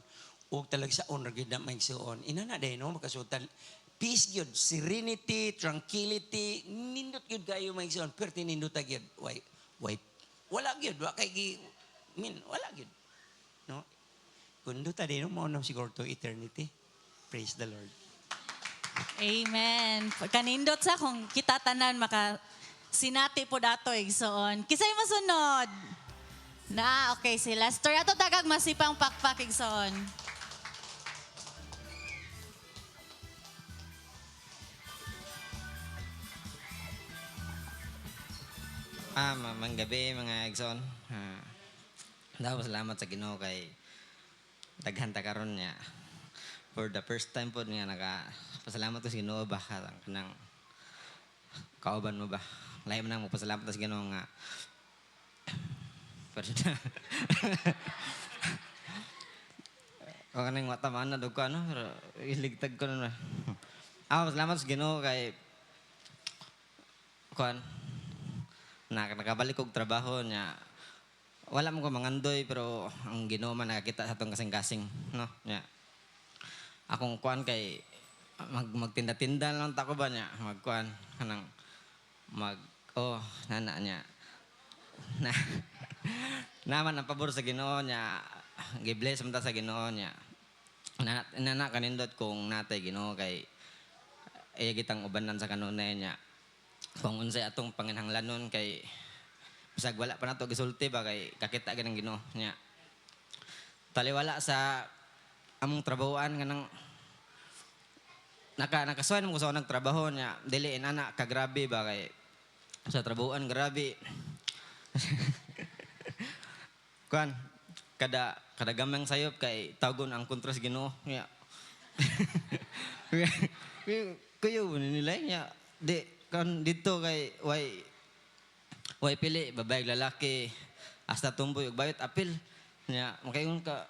ug talagsaon ra gyud na maigsuon. Inana day no makasutan peace gyud, serenity, tranquility, nindot gyud kayo maigsuon, perti nindot gyud. Why wala gyud wa kay wala gyud. No? Kundo ta din mo na siguro to eternity. Praise the Lord. Amen. Kanindot sa kung kita tanan maka sinati po dato igsoon. Kisay masunod? Na, okay, si Lester. Ato tagag masipang pakpak igsoon. Mamang gabi mga Egson. Dapat salamat sa Ginoo kay daghanta karon niya. For the first time po niya pasalamat ko sa Ginoo ba kanang kauban mo ba. Lahi man nang magpasalamat sa Ginoo nga. Pero o kanang watamaan na dog ko pero iligtag ko na. Salamat sa Ginoo kay kuan nakabalik kog trabaho niya. Wala mo ko mangandoy pero ang Ginoo man nakakita sa atong kasing-kasing, no? Nya. Akong kuan kay magtinda-tinda lang ta ko ba niya, magkuan kanang nana niya. Naman ang pabor sa Ginoo niya. Gi-bless man ta sa Ginoo niya. Nana kanindot kung natay Ginoo kay gitang ubanan sa kanunay niya. Kung unsay atong panginhanglanon kay bisag wala pa nato gisulti ba kay kakita ganang Ginoo nya. Taliwala sa among trabahoan kanang nakasuhan mo ko sa unang trabaho nya dili inana ka grabe ba kay sa trabahoan grabe. Kuan kada gamang sayop kay tawgon ang kontras Ginoo nya. Kuyo nila nya di kan dito kay way pili babae lalaki hasta tumboy ug bayot apil nya makaingon ka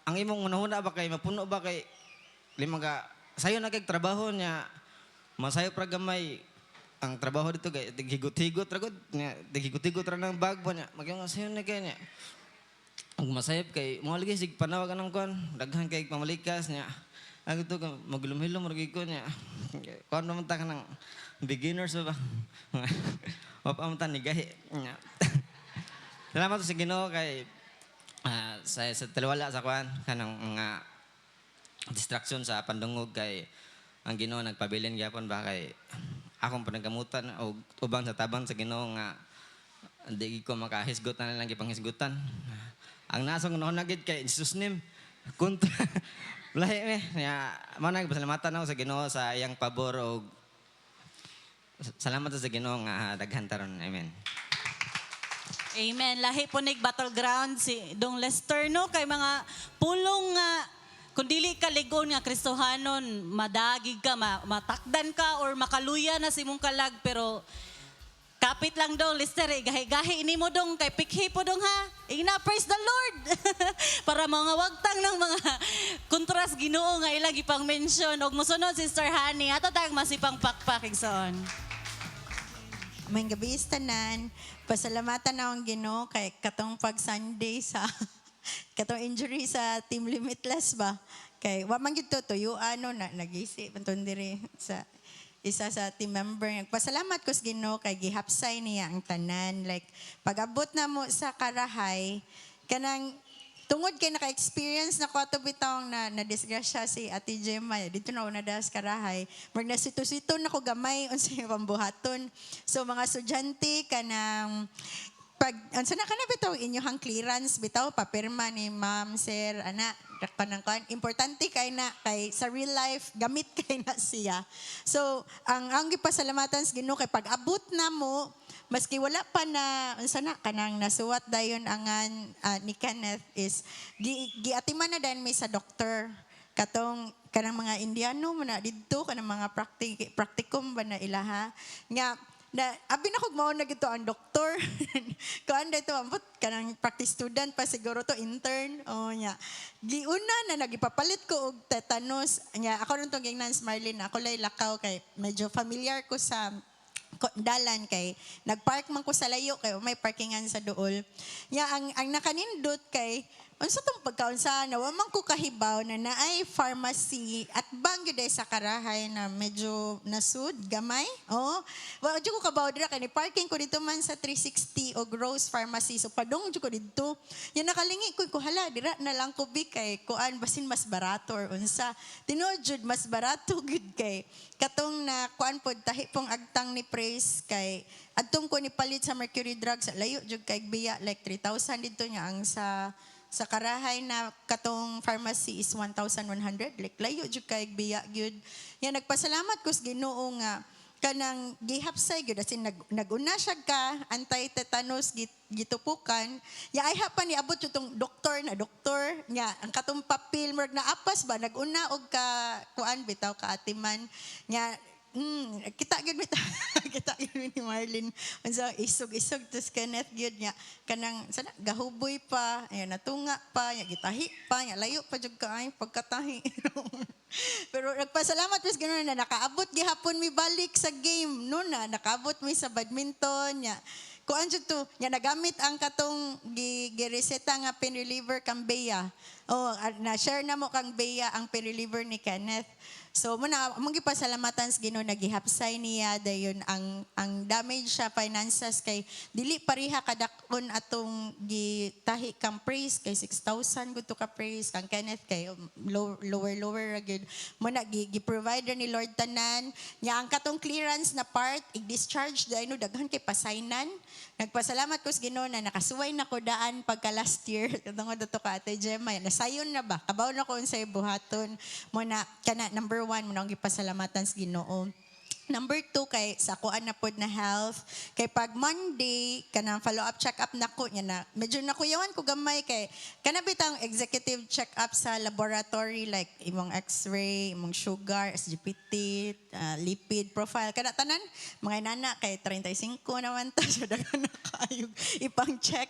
ang imong unahuna ba kay mapuno ba kay lima ka sayo na kay trabaho nya masayo pra gamay ang trabaho dito kay higot-higot ra gud nya higot-higot ra nang bag pa nya makaingon sayo na kay nya ug masayop kay mo lagi sig panawag anang kon daghan kay pamalikas nya ako to magulum-hilom margi ko niya. Kuan naman ta kanang beginners ba? Wapa man ta ni gahi. Salamat sa Ginoo kay sa taliwala sa kuan kanang mga distraction sa pandungog kay ang Ginoo nagpabilin gyapon ba kay akong panagamutan o ubang sa tabang sa Ginoo nga hindi ko makahisgot na lang gipanghisgutan. Ang nasong nagid kay Jesus name kontra lahi nya mao na pasalamatan ako sa Ginoo sa iyang pabor og salamat sa Ginoo nga daghan taron. Amen. Amen. Lahi po nig battleground si Dong Lester no kay mga pulong nga kung dili ka ligon nga Kristohanon madagig ka matakdan ka or makaluya na si mong kalag pero kapit lang dong, Lister, gahi-gahi ini mo dong, kay pikhi po dong ha. Ina, praise the Lord. Para mga wagtang ng mga kontras Ginoo nga ilagi pang mention. Og musunod, Sister Honey, ato tayong masipang pakpak igsoon. May gabi tanan. Pasalamatan na ang Ginoo kay katong pag Sunday sa katong injury sa Team Limitless ba. Kay wa man gyud to tuyo ano na nag-isip anton diri sa isa sa team member. Pasalamat ko sa Ginoo kay gihapsay niya ang tanan. Like, pag-abot na mo sa Karahay, kanang tungod kay naka-experience na ko ato bitawng na disgrasya si Ate Gemma. Dito na una das Karahay. Mag nasito-sito na ko gamay unsay pambuhaton. So mga estudyante kanang pag unsa na kana bitaw inyong clearance bitaw papirma ni ma'am sir ana kanang kan importante kay na kay sa real life gamit kay na siya. So ang gipasalamatan sa Ginoo kay pag abot na mo maski wala pa na unsa na kanang nasuwat dayon angan ni Kenneth is giatiman na dan mi sa doktor katong kanang mga Indiano mo na didto kanang mga practicum ba na ilaha nga na abi na kog mao na gito ang doktor kuan dito ambot kanang practice student pa siguro to intern nya giuna na nagipapalit ko og tetanus nya ako ron tong gingnan Marlene ako lay lakaw kay medyo familiar ko sa dalan kay nagpark man ko sa layo kay may parkingan sa duol nya ang nakanindot kay unsa tong pagkaunsa na wa man ko kahibaw na naay pharmacy at bangyo day sa Karahay na medyo nasud gamay. Oh, wa jud ko kabaw dira kay ni parking ko dito man sa 360 og Rose Pharmacy. So padong jud ko dito. Yan nakalingi ko hala dira na lang ko bi kay kuan basin mas barato or unsa. Tinuod jud mas barato gud kay katong na kuan pod tahi pong agtang ni Praise kay adtong ko ni palit sa Mercury Drugs layo jud kay biya like 3,000 dito nya ang sa Karahay na katong pharmacy is 1,100 like layo jud kay biya gyud yan nagpasalamat ko sa Ginoo nga kanang gihapsay gyud as in naguna siya ka anti-tetanus gitupukan ya ay pa ni abot jud tong doktor nya ang katong papel murag naapas ba naguna og ka kuan bitaw ka atiman nya kita gyud kita gyud ni Marlene unsa isog-isog tus Kenneth gyud nya kanang sana gahuboy pa ayan natunga pa nya gitahi pa nya layo pa jud kaay pagkatahi pero nagpasalamat mis ganoon na nakaabot gihapon mi balik sa game no na nakaabot mi sa badminton nya kuan jud to nya nagamit ang katong gireseta nga pain reliever kang Bea na share na mo kang Bea ang pain reliever ni Kenneth. So muna among gipasalamatan sa Ginoo nagihapsay niya dayon ang damage sa finances kay dili pareha kadakon atong gitahi kang Praise kay 6,000 gud to ka Praise kang Kenneth kay lower gyud muna gi-provide ni Lord tanan nya ang katong clearance na part i-discharge dayon daghan kay pasaynan. Nagpasalamat ko sa Ginoo na nakasuway na ko daan pagka last year tungod ato ka Ate Gemma nasayon na ba kabaw na ko unsay buhaton mo na kana number 1 mo nang gipasalamatan sa Ginoo. Number 2 kay sa kuan na pod na health kay pag Monday kanang follow up check up nako nya na medyo nakuyawan ko gamay kay kana bitang executive check up sa laboratory like imong x-ray imong sugar SGPT lipid profile kana tanan mga inana kay 35 naman ta so daghan na kaayog ipang check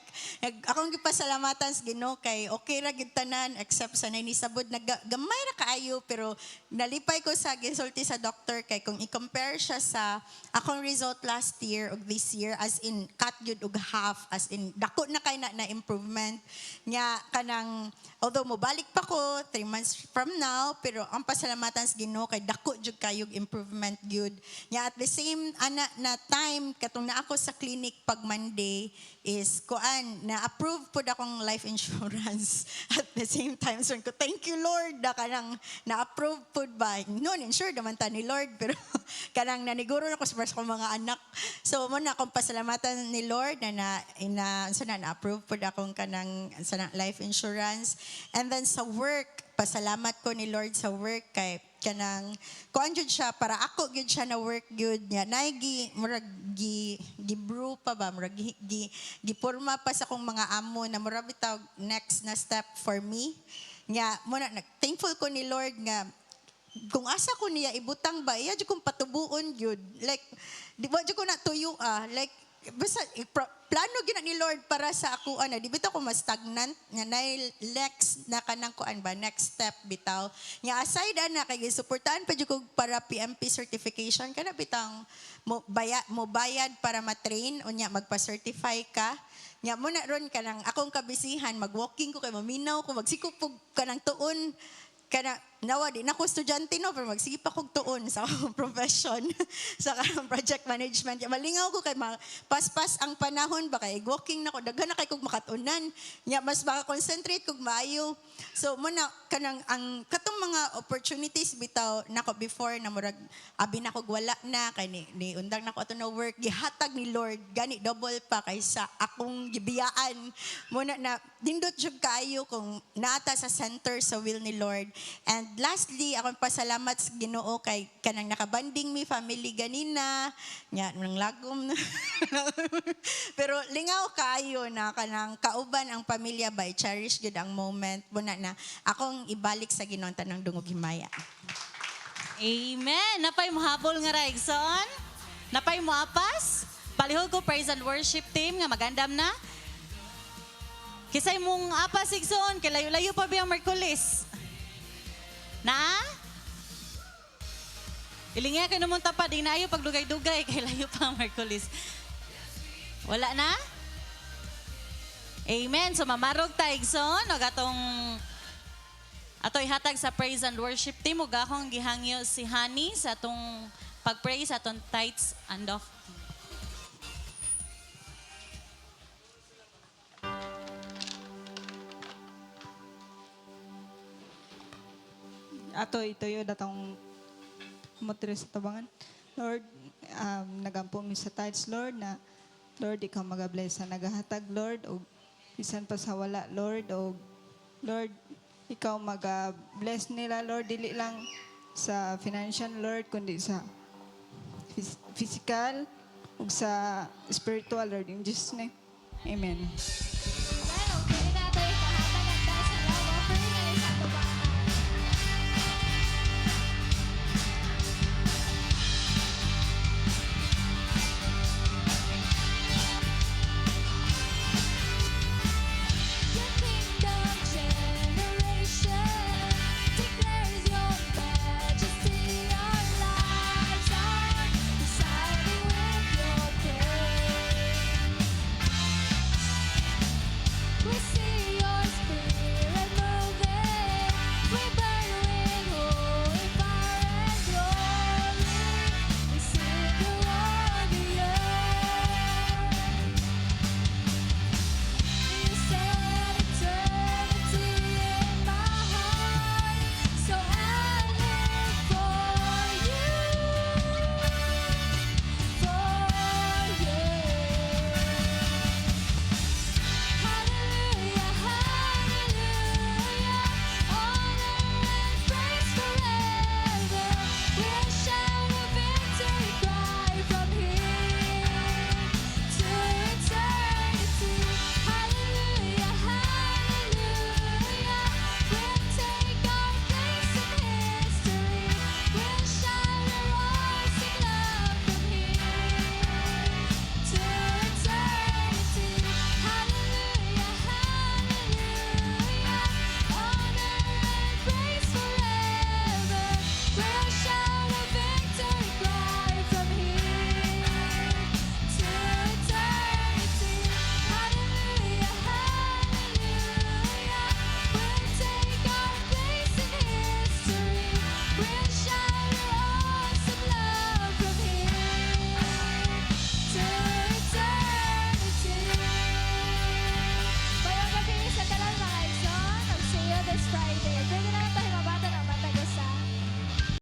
akong gipasalamatan sa Ginoo kay okay ra gid tanan except sa nanisabod gamay ra kaayo pero nalipay ko sa gisulti sa doctor kay kung i-compare siya sa akong result last year ug this year as in cut yun og half as in dako na kay na improvement nya kanang although mobalik pa ko 3 months from now pero ang pasalamatan sa Ginoo kay dako jud kayog improvement gyud nya at the same na time katong na ako sa clinic pag Monday is kuan na approve pud akong life insurance at the same time so ko thank you Lord da kanang na approve pud ba no insure naman ta ni Lord pero kanang naniguro na ko sa kong mga anak so mo na akong pasalamatan ni Lord na approve pud akong kanang sa life insurance and then sa work pasalamat ko ni Lord sa work kay kanang kuan jud siya para ako gyud siya na work gyud nya naigi murag brew pa ba murag giporma pa sa akong mga amo na murag bitaw next na step for me nya mo na thankful ko ni Lord nga kung asa ko niya ibutang ba iya jud kong patubuon gyud like di ba jud ko na tuyo like basta plano gyud ni Lord para sa ako di bitaw ko mas stagnant nga next na kanang kuan ba next step bitaw nya aside ana kay gisuportahan pa jud ko para PMP certification kana bitang mo bayad para ma-train unya magpa-certify ka nya mo na ron kanang akong kabisihan mag-walking ko kay maminaw ko magsikop kanang tuon kana nawa di na ko estudyante no pero magsipa kog tuon sa akong profession sa kanang project management. Malingaw ko kay paspas ang panahon ba kay walking na ko daghan na kay kog makatunan. Nya mas maka-concentrate kog maayo. So muna kanang ang katong mga opportunities bitaw nako before na murag abi na kog wala na kay ni undang na ko ato na work gihatag ni Lord gani double pa kaysa akong gibiyaan. Muna na dindot jud kaayo kung naata sa center sa will ni Lord. And lastly, akong pasalamat sa Ginoo kay kanang nakabanding mi family ganina, nya nang lagom na. Pero lingaw kayo na kanang kauban ang pamilya by cherish gud ang moment muna na akong ibalik sa Ginoo tanang dungog himaya. Amen. Napay mo habol nga Raigson. Napay mo apas. Palihog ko praise and worship team nga magandam na. Kisay mong apas igsoon kay layo-layo pa biyang Merkulis. Na? Ilingya kayo naman tapad, di na ayo pagdugay-dugay, kay layo pa ang Merkulis. Wala na? Amen. So mamarog taigson, o gatong ato'y hatag sa praise and worship team, o gakong gihangyo si Honey sa atong pag-pray sa atong tithes and offering. Ato itoyo datong motor sa tabangan. Lord, nagampo mi sa tithes, Lord, na Lord, ikaw mag-bless sa nagahatag, Lord, o bisan pa sa wala, Lord, o Lord, ikaw mag-bless nila, Lord, dili lang sa financial, Lord, kundi sa physical, ug sa spiritual, Lord, in Jesus' name. Amen.